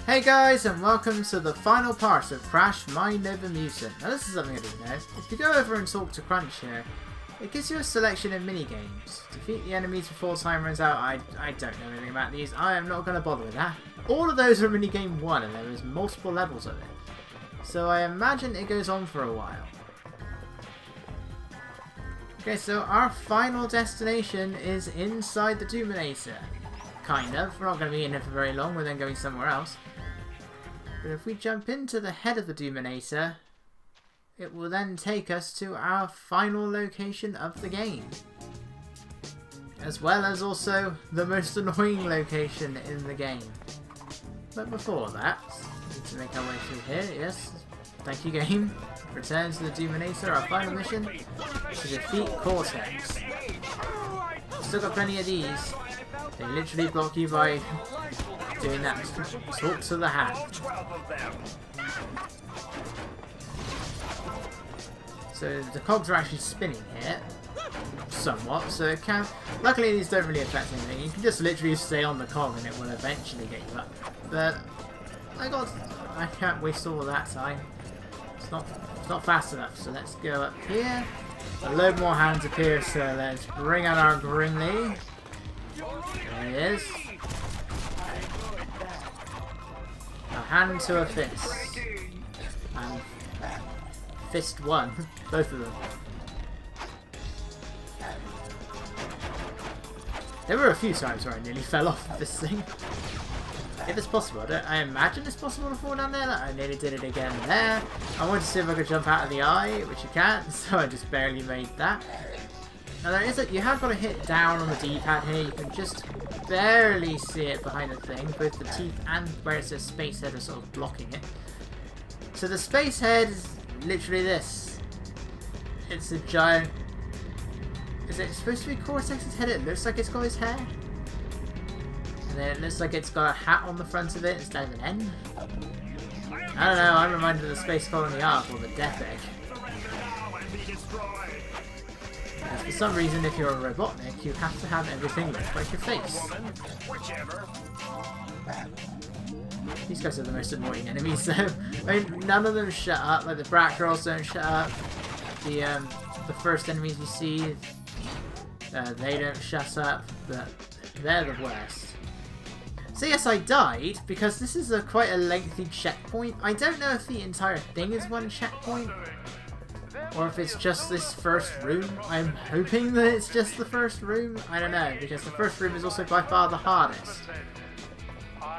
Hey guys, and welcome to the final part of Crash Mind Over Mutant. Now this is something I didn't know. If you go over and talk to Crunch here, it gives you a selection of minigames. Defeat the enemies before time runs out. I don't know anything about these. I am not going to bother with that. All of those are minigame 1 and there is multiple levels of it. So I imagine it goes on for a while. Okay, so our final destination is inside the Doominator. Kind of. We're not going to be in it for very long, we're then going somewhere else. But if we jump into the head of the Doominator, it will then take us to our final location of the game. As well as also the most annoying location in the game. But before that, we need to make our way through here, yes. Thank you, game. Return to the Doominator, our final mission, to defeat Cortex. Still got plenty of these. They literally block you by doing that. Talk to the hand. So the cogs are actually spinning here. Somewhat. So it can... Luckily these don't really affect anything. You can just literally stay on the cog and it will eventually get you up. But I can't waste all of that time. It's not fast enough. So let's go up here. A load more hands appear, so let's bring out our Grimly. There he is. A hand to a fist. And fist one. Both of them. There were a few times where I nearly fell off of this thing. If it's possible. I imagine it's possible to fall down there. I nearly did it again there. I wanted to see if I could jump out of the eye, which you can't, so I just barely made that. Now there is you have got to hit down on the D-pad here. You can just barely see it behind the thing. Both the teeth and where it says space head are sort of blocking it. So the space head is literally this. It's a giant... Is it supposed to be Cortex's head? It looks like it's got his hair. And then it looks like it's got a hat on the front of it instead of an N. I don't know, I'm reminded of the Space Colony Arc or the Death Egg. And for some reason, if you're a Robotnik, you have to have everything look like your face. These guys are the most annoying enemies, though. I mean, none of them shut up. Like the Brat Girls don't shut up. The first enemies you see, they don't shut up. But they're the worst. So yes, I died because this is quite a lengthy checkpoint. I don't know if the entire thing is one checkpoint or if it's just this first room. I'm hoping that it's just the first room. I don't know, because the first room is also by far the hardest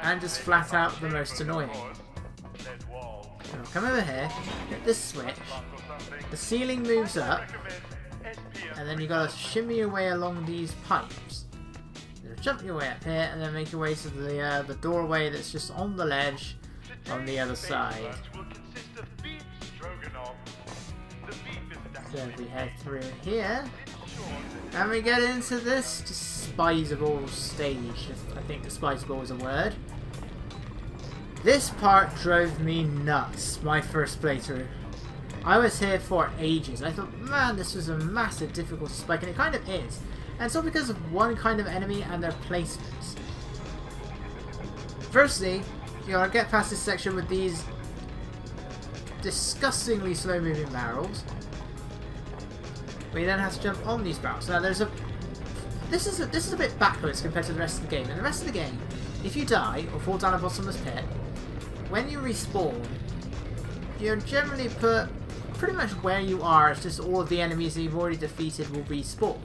and just flat out the most annoying. So come over here, hit this switch, the ceiling moves up, and then you gotta shimmy your way along these pipes. Jump your way up here and then make your way to the doorway that's just on the ledge on the other side. So we head through here and we get into this despisable stage, if I think despisable is a word. This part drove me nuts, my first playthrough. I was here for ages. I thought, man, this was a massive difficulty spike, and it kind of is. And it's all because of one kind of enemy and their placements. Firstly, you gotta get past this section with these disgustingly slow moving barrels. We then have to jump on these barrels. Now there's this is a bit backwards compared to the rest of the game. In the rest of the game, if you die or fall down a bottomless pit, when you respawn, you're generally put pretty much where you are. It's just all of the enemies that you've already defeated will respawn.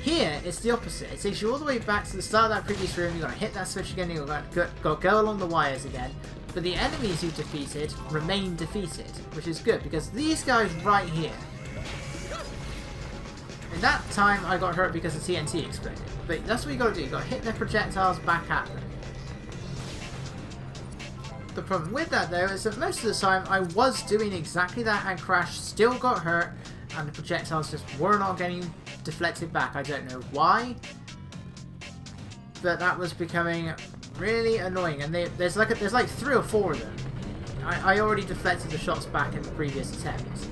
Here, it's the opposite. It takes you all the way back to the start of that previous room. You've got to hit that switch again. You've got to go along the wires again. But the enemies you defeated remain defeated, which is good because these guys right here. In that time, I got hurt because the TNT exploded. But that's what you got to do. You got to hit their projectiles back at them. The problem with that, though, is that most of the time I was doing exactly that, and Crash still got hurt, and the projectiles just were not getting deflected back. I don't know why, but that was becoming really annoying. And there's like 3 or 4 of them. I already deflected the shots back in the previous attempt,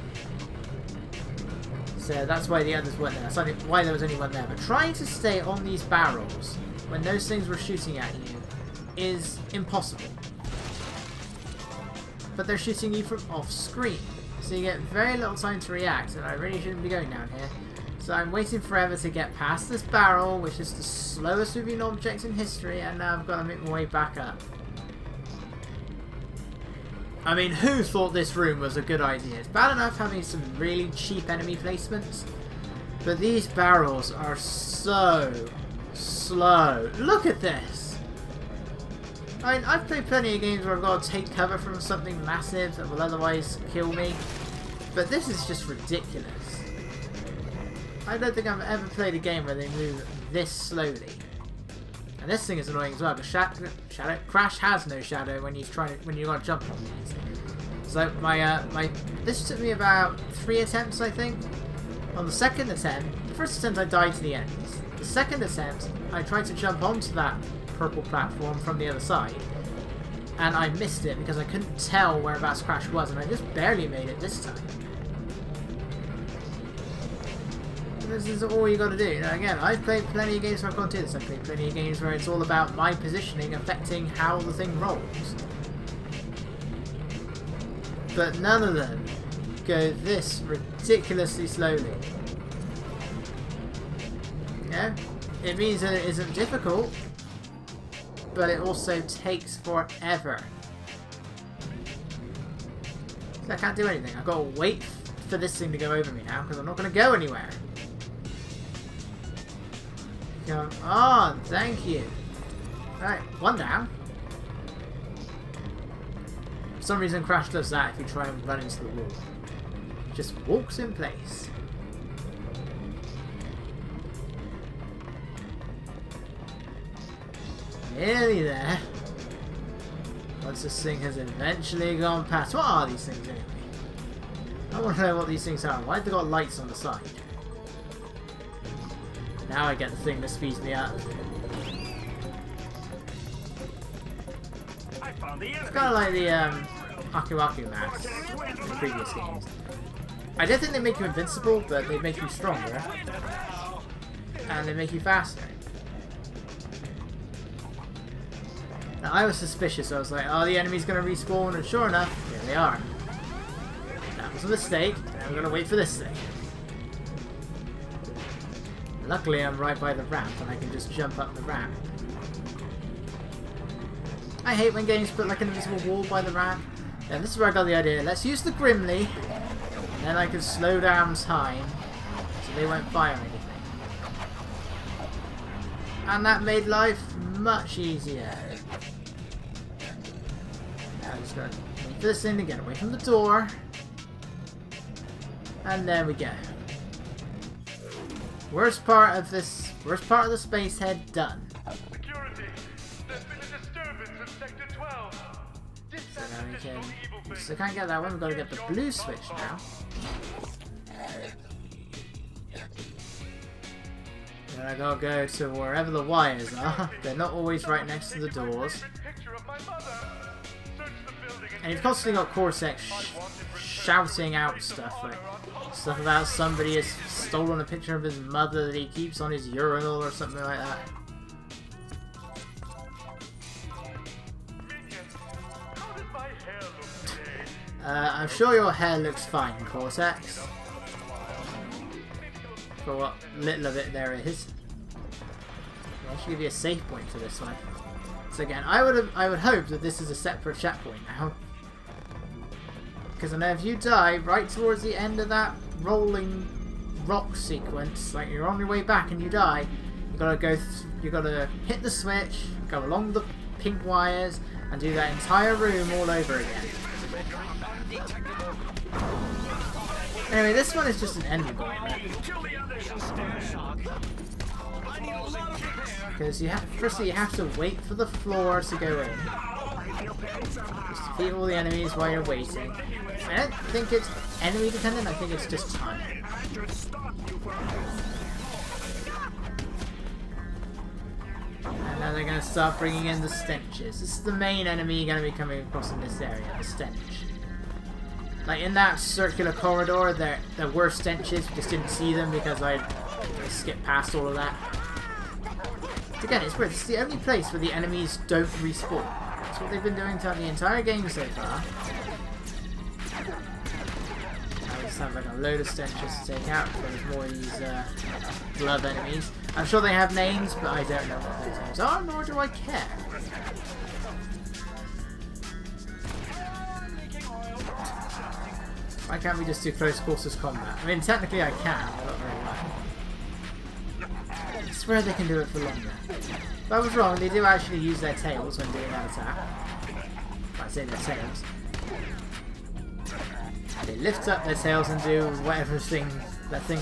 so that's why the others weren't there. That's why there was only one there. But trying to stay on these barrels when those things were shooting at you is impossible. But they're shooting you from off screen, so you get very little time to react, and I really shouldn't be going down here. So I'm waiting forever to get past this barrel, which is the slowest moving object in history, and now I've got to make my way back up. I mean, who thought this room was a good idea? It's bad enough having some really cheap enemy placements, but these barrels are so slow. Look at this! I mean, I've played plenty of games where I've got to take cover from something massive that will otherwise kill me, but this is just ridiculous. I don't think I've ever played a game where they move this slowly. And this thing is annoying as well, because Crash has no shadow when he's trying to, when you got to jump on these. So this took me about 3 attempts, I think. On the second attempt, the first attempt I died to the enemies. The second attempt, I tried to jump onto that purple platform from the other side, and I missed it because I couldn't tell whereabouts Crash was, and I just barely made it this time. This is all you got to do. Now again, I've played plenty of games where I've gone to this. I've played plenty of games where it's all about my positioning affecting how the thing rolls. But none of them go this ridiculously slowly. Yeah? It means that it isn't difficult, but it also takes forever. So I can't do anything. I've got to wait for this thing to go over me now, because I'm not going to go anywhere. Come on, thank you. Right, one down. For some reason Crash does that if you try and run into the wall. He just walks in place. Nearly there. Once this thing has eventually gone past. What are these things anyway? I want to know what these things are. Why have they got lights on the side? Now I get the thing that speeds me up. It's kind of like the Aku Aku maps in previous games. I don't think they make you invincible, but they make you stronger. And they make you faster. Now I was suspicious, I was like, oh, the enemy's going to respawn, and sure enough, here they are. That was a mistake, and I'm going to wait for this thing. Luckily I'm right by the ramp and I can just jump up the ramp. I hate when games put like an invisible wall by the ramp. And this is where I got the idea. Let's use the Grimly, and then I can slow down time so they won't fire anything. And that made life much easier. Now I'm just going to wait for this thing to get away from the door. And there we go. Worst part of the space head done. Security, there's been a disturbance in Sector 12. So now we can. So can't get that one. We've got to get the blue switch now. Then I gotta go to wherever the wires are. They're not always right next to the doors. And you've constantly got Cortex shouting out stuff like stuff about somebody has stolen a picture of his mother that he keeps on his urinal or something like that. I'm sure your hair looks fine, Cortex. For what little of it there is. I should give you a save point for this one. So again, I would hope that this is a separate checkpoint now. Because I know if you die right towards the end of that rolling rock sequence, like you're on your way back and you die, you gotta hit the switch, go along the pink wires, and do that entire room all over again. Anyway, this one is just an end gauntlet. Because firstly you have to wait for the floor to go in. Just defeat all the enemies while you're waiting. I don't think it's enemy dependent, I think it's just time. And now they're going to start bringing in the Stenches. This is the main enemy you're going to be coming across in this area, the Stench. Like in that circular corridor, there were Stenches, we just didn't see them because I skipped past all of that. Again, it's weird. It's the only place where the enemies don't respawn. That's what they've been doing throughout the entire game so far. Now we just have like a load of stenches to take out. There's more of these glove enemies. I'm sure they have names, but I don't know what those names are, nor do I care. Why can't we just do close quarters combat? I mean, technically I can, but not very well. I swear they can do it for longer. But I was wrong, they do actually use their tails when doing that attack. I say their tails. They lift up their tails and do whatever that thing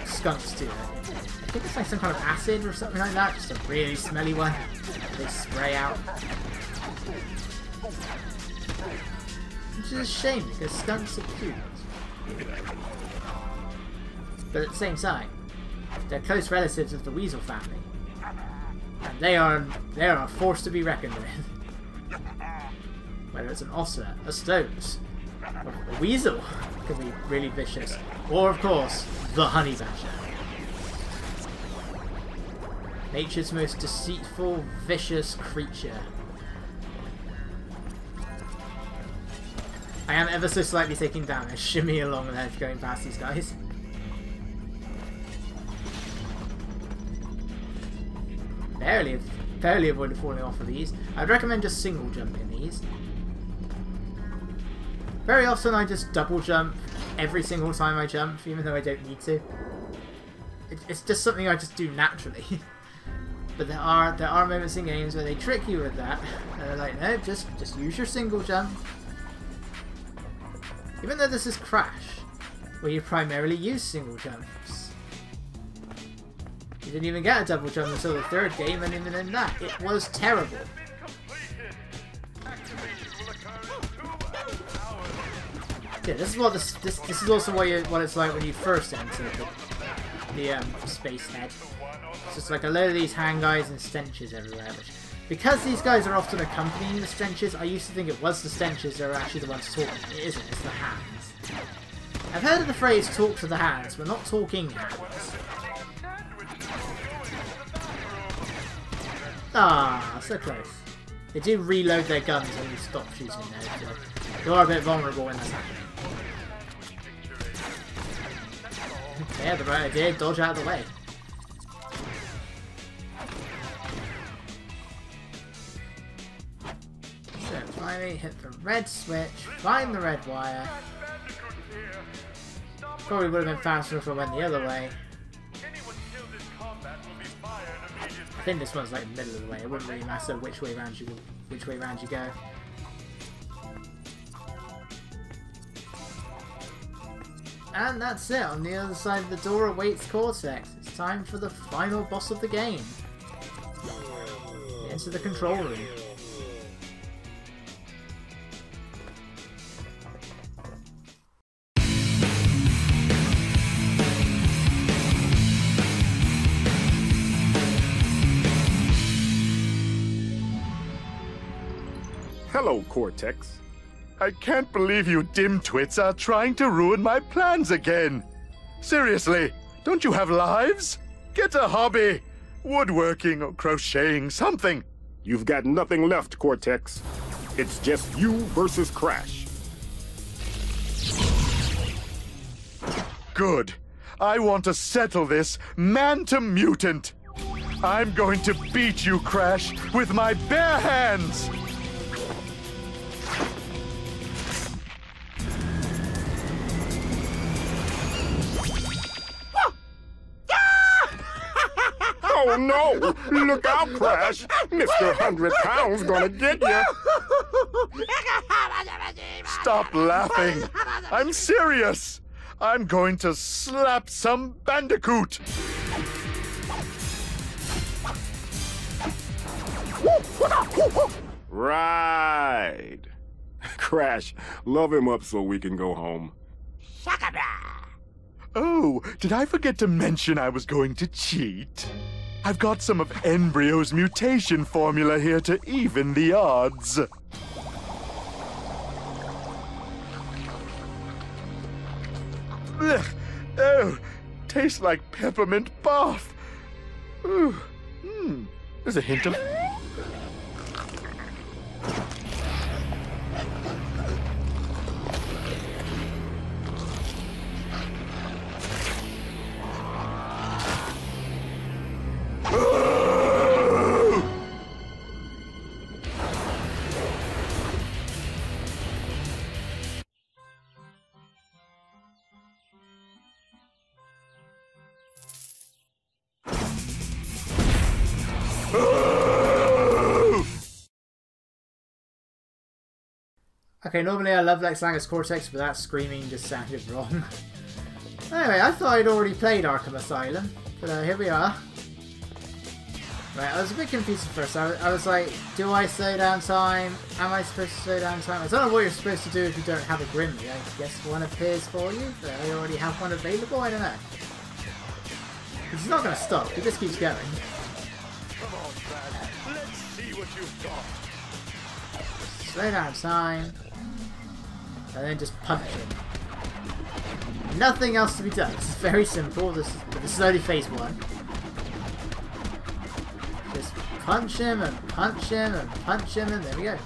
skunks to it. I think it's like some kind of acid or something like that, just a really smelly one. They spray out. Which is a shame because skunks are cute. But at the same time, they're close relatives of the weasel family. And they are a force to be reckoned with. Whether it's an otter, a stoat, a weasel can be really vicious. Or of course, the honey badger. Nature's most deceitful, vicious creature. I am ever so slightly taking damage. Shimmy along there going past these guys. Barely avoided falling off of these. I'd recommend just single jumping these. Very often I just double jump every single time I jump, even though I don't need to. It's just something I just do naturally. But there are moments in games where they trick you with that. And they're like, no, just use your single jump. Even though this is Crash, where you primarily use single jumps. You didn't even get a double jump until the third game, and even in that, it was terrible. Yeah, this is what this is also what it's like when you first enter the space head. It's just like a load of these hand guys and stenches everywhere. Which, because these guys are often accompanying the stenches, I used to think it was the stenches that are actually the ones talking. It isn't, it's the hands. I've heard of the phrase talk to the hands, but not talking hands. Ah, so close. They do reload their guns when you stop shooting though, so you are a bit vulnerable when that's happening. Yeah, the right idea, dodge out of the way. So finally hit the red switch, find the red wire. Probably would have been faster if I went the other way. I think this one's like the middle of the way. It wouldn't really matter which way round you go. And that's it. On the other side of the door awaits Cortex. It's time for the final boss of the game. Into the control room. Hello, Cortex. I can't believe you dim-twits are trying to ruin my plans again. Seriously, don't you have lives? Get a hobby. Woodworking or crocheting, something. You've got nothing left, Cortex. It's just you versus Crash. Good. I want to settle this man to mutant. I'm going to beat you, Crash, with my bare hands. Oh no! Look out, Crash! Mr. 100 Pounds gonna get you! Stop laughing! I'm serious! I'm going to slap some bandicoot! Right! Crash, love him up so we can go home. Oh, did I forget to mention I was going to cheat? I've got some of Embryo's mutation formula here to even the odds. Ugh. Oh, tastes like peppermint bath. Ooh. There's a hint of... Okay, normally I love Lex Langer's Cortex, but that screaming just sounded wrong. Anyway, I thought I'd already played Arkham Asylum, but here we are. Right, I was a bit confused at first. I was like, do I slow down time? Am I supposed to slow down time? I don't know what you're supposed to do if you don't have a Grimly. I guess one appears for you, but I already have one available? I don't know. He's not going to stop, he just keeps going. Come on, Brad. Let's see what you've got. Slow down time. And then just punch him. Nothing else to be done. This is very simple. This is only phase 1. Just punch him and punch him and punch him and there we go.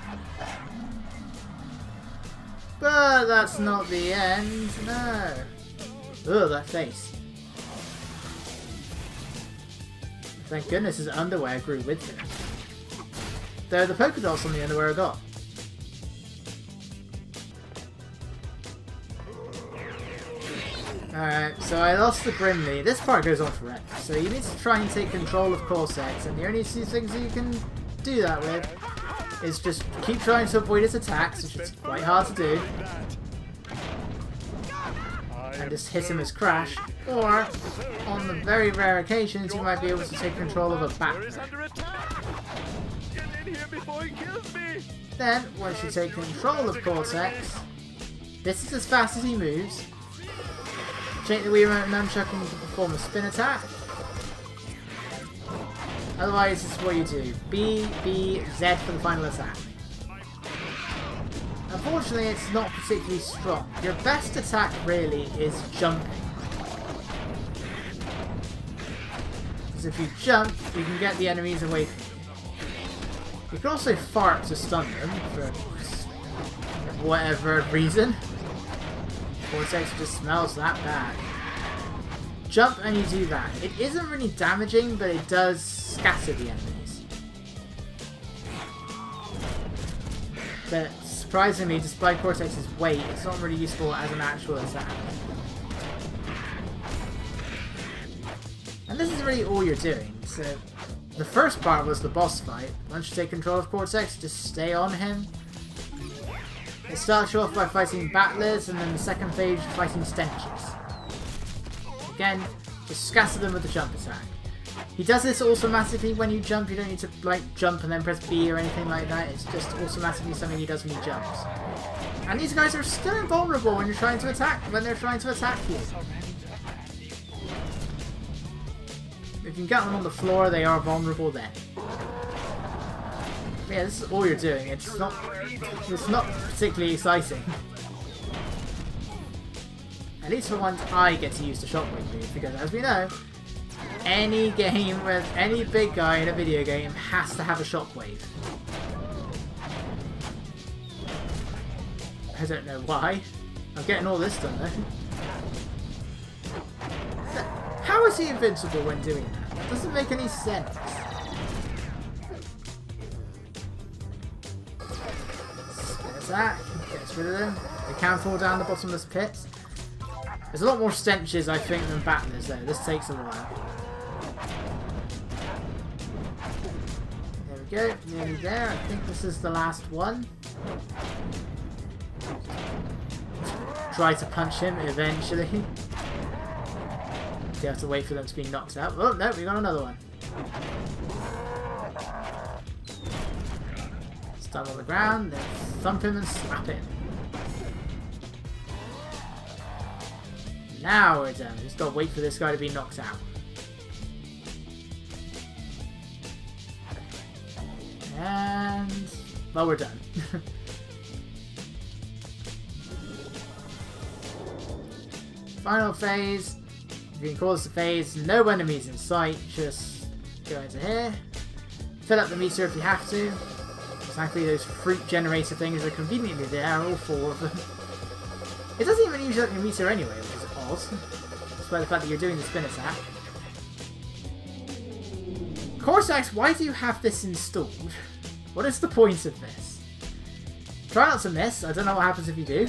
But that's not the end. No. Ugh, that face. Thank goodness his underwear grew with him. Though the polka dots on the underwear are gone. Alright, so I lost the Grimly. This part goes on forever. So you need to try and take control of Cortex, and the only two things that you can do that with is just keep trying to avoid his attacks, which is quite hard to do, and just hit him as Crash, or on the very rare occasions you might be able to take control of a bat. Then, once you take control of Cortex, this is as fast as he moves. Shake the Wii Remote Nunchuck and perform a spin attack. Otherwise, this is what you do. B, B, Z for the final attack. Unfortunately, it's not particularly strong. Your best attack, really, is jumping. Because if you jump, you can get the enemies away from you. You can also fart to stun them, for whatever reason. Cortex just smells that bad. Jump and you do that. It isn't really damaging, but it does scatter the enemies. But surprisingly, despite Cortex's weight, it's not really useful as an actual attack. And this is really all you're doing. So the first part was the boss fight. Once you take control of Cortex, just stay on him. It starts you off by fighting battlers, and then the second phase you're fighting stenches. Again, just scatter them with the jump attack. He does this automatically when you jump. You don't need to like jump and then press B or anything like that. It's just automatically something he does when he jumps. And these guys are still invulnerable when you're trying to attack. When they're trying to attack you. If you can get them on the floor, they are vulnerable then. Yeah, this is all you're doing. It's not particularly exciting. At least for once, I get to use the shockwave move because, as we know, any game with any big guy in a video game has to have a shockwave. I don't know why. I'm getting all this done though. How is he invincible when doing that? It doesn't make any sense. Attack, gets rid of them. They can fall down the bottomless pit. There's a lot more stenches, I think, than battlers though. This takes a while. There we go, nearly there. I think this is the last one. Try to punch him eventually. You have to wait for them to be knocked out. Oh no, we got another one. Stun on the ground, then thump him and slap him. Now we're done. Just gotta wait for this guy to be knocked out. And well, we're done. Final phase. If you can call this a phase, no enemies in sight. Just go into here. fill up the meter if you have to. Exactly, those fruit generator things are conveniently there, all 4 of them. It doesn't even use up your meter anyway, which is odd. Despite the fact that you're doing the spin attack. Cortex, why do you have this installed? What is the point of this? Try not to miss. I don't know what happens if you do.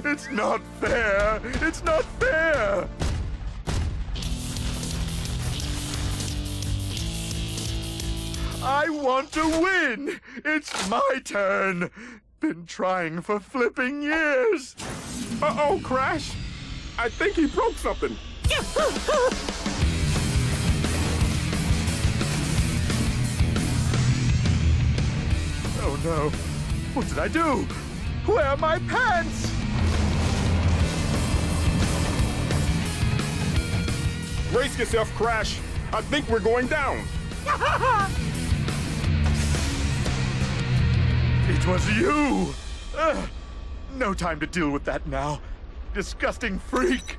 It's not fair! It's not fair! I want to win! It's my turn! Been trying for flipping years! Uh-oh, Crash! I think he broke something. Oh no! What did I do? Where are my pants? Brace yourself, Crash. I think we're going down. It was you! Ugh. No time to deal with that now. Disgusting freak!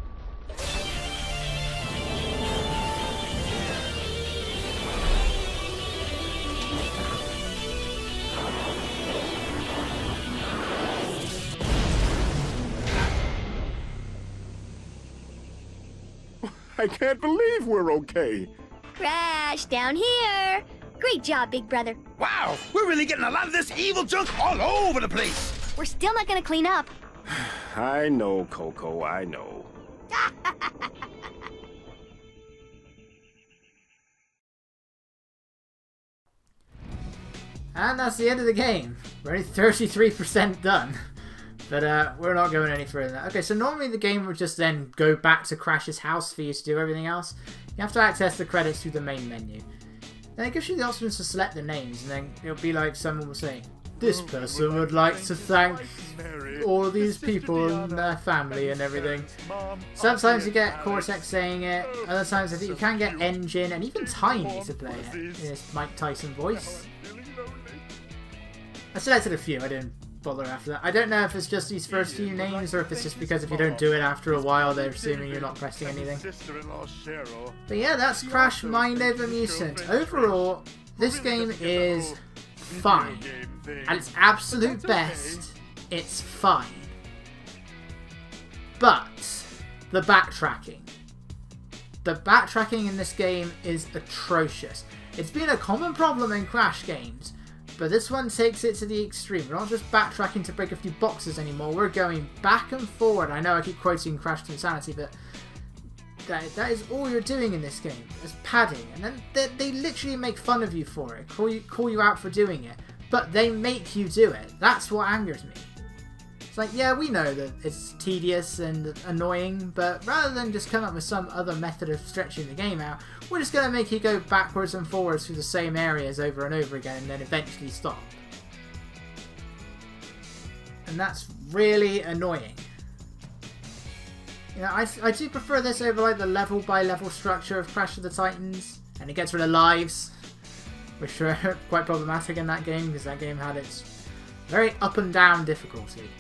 I can't believe we're okay. Crash, down here. Great job, big brother. Wow, we're really getting a lot of this evil junk all over the place. We're still not gonna clean up. I know, Coco, I know. And that's the end of the game. We're only 33% done. But we're not going any further than that. Okay, so normally the game would just then go back to Crash's house for you to do everything else. You have to access the credits through the main menu. Then it gives you the option to select the names, and then it'll be like someone will say, this person would like to thank all these people and their family and everything. Sometimes you get Cortex saying it, other times I think you can get Engine and even Tiny to play it in his Mike Tyson voice. I selected a few, I didn't bother after that. I don't know if it's just these first few names or if it's just because if you don't do it after a while they're assuming you're not pressing anything. But yeah, that's Crash Mind Over Mutant. Overall, this game is fine. At its absolute best, it's fine. But the backtracking. The backtracking in this game is atrocious. It's been a common problem in Crash games, but this one takes it to the extreme. We're not just backtracking to break a few boxes anymore, we're going back and forward. I know I keep quoting Crash to Insanity, but that is all you're doing in this game. It's padding, and then they literally make fun of you for it, call you out for doing it, but they make you do it. That's what angers me. It's like, yeah, we know that it's tedious and annoying, but rather than just come up with some other method of stretching the game out, we're just going to make you go backwards and forwards through the same areas over and over again and then eventually stop. And that's really annoying. You know, I do prefer this over like the level by level structure of Crash of the Titans, and it gets rid of lives, which are quite problematic in that game because that game had its very up and down difficulty.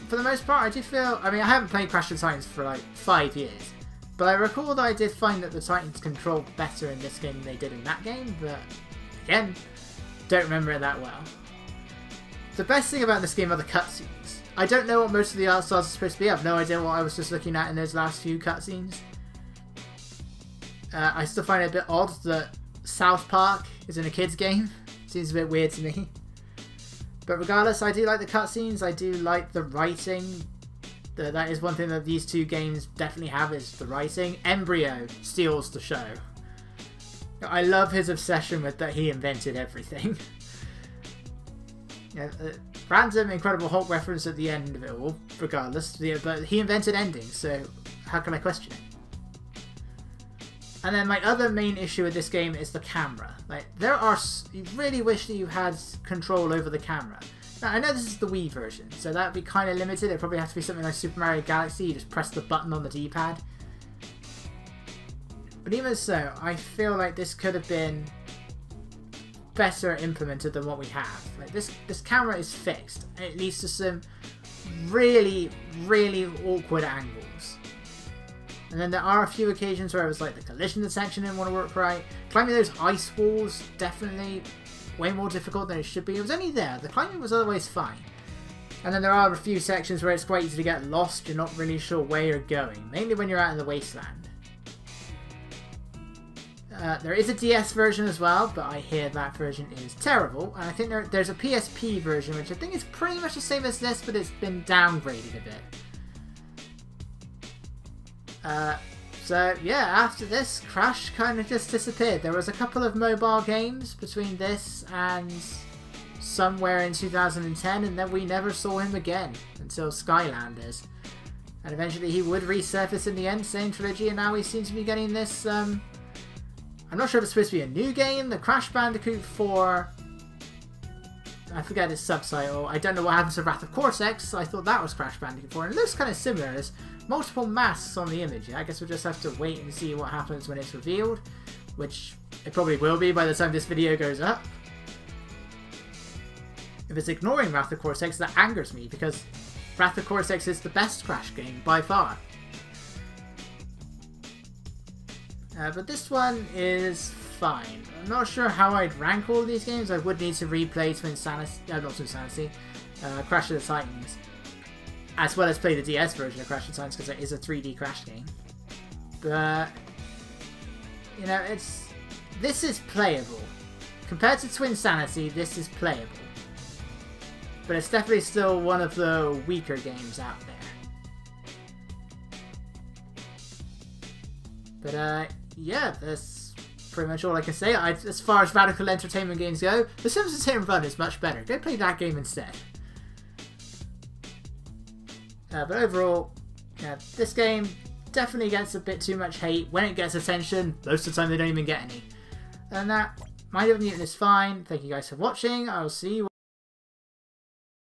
For the most part, I do feel, I mean, I haven't played Crash of the Titans for like 5 years, but I recall that I did find that the Titans controlled better in this game than they did in that game, but again, don't remember it that well. The best thing about this game are the cutscenes. I don't know what most of the art styles are supposed to be. I have no idea what I was just looking at in those last few cutscenes. I still find it a bit odd that South Park is in a kids game. Seems a bit weird to me. But regardless, I do like the cutscenes. I do like the writing. That is one thing that these two games definitely have, is the writing. Embryo steals the show. I love his obsession with that he invented everything. Yeah, random Incredible Hulk reference at the end of it all, regardless. Yeah, but he invented endings, so how can I question it? And then my other main issue with this game is the camera. Like, you really wish that you had control over the camera. Now, I know this is the Wii version, so that'd be kind of limited. It'd probably have to be something like Super Mario Galaxy. You just press the button on the D-pad. But even so, I feel like this could have been better implemented than what we have. Like this camera is fixed. And it leads to some really, really awkward angles. And then there are a few occasions where it was like the collision detection didn't want to work right. Climbing those ice walls, definitely way more difficult than it should be. It was only there. The climbing was otherwise fine. And then there are a few sections where it's quite easy to get lost. You're not really sure where you're going. Mainly when you're out in the wasteland. There is a DS version as well, but I hear that version is terrible. And I think there's a PSP version, which I think is pretty much the same as this, but it's been downgraded a bit. So yeah, after this, Crash kind of just disappeared. There was a couple of mobile games between this and somewhere in 2010, and then we never saw him again until Skylanders. And eventually he would resurface in the end, same trilogy, and now we seem to be getting this, I'm not sure if it's supposed to be a new game, the Crash Bandicoot 4... I forget its subtitle. I don't know what happens to Wrath of Cortex. I thought that was Crash Bandicoot 4. And it looks kind of similar. There's multiple masks on the image. I guess we'll just have to wait and see what happens when it's revealed. Which it probably will be by the time this video goes up. If it's ignoring Wrath of Cortex, that angers me. Because Wrath of Cortex is the best Crash game by far. But this one is fine. I'm not sure how I'd rank all these games. I would need to replay Crash of the Titans, as well as play the DS version of Crash of the Titans, because it is a 3D Crash game. But you know, this is playable compared to Twinsanity. This is playable, but it's definitely still one of the weaker games out there. But yeah, that's pretty much all I can say. As far as Radical Entertainment games go, The Simpsons Hit and Run is much better. Go play that game instead. But overall, yeah, this game definitely gets a bit too much hate. When it gets attention, most of the time they don't even get any. And that, My Little Mutant is fine. Thank you guys for watching. I will see you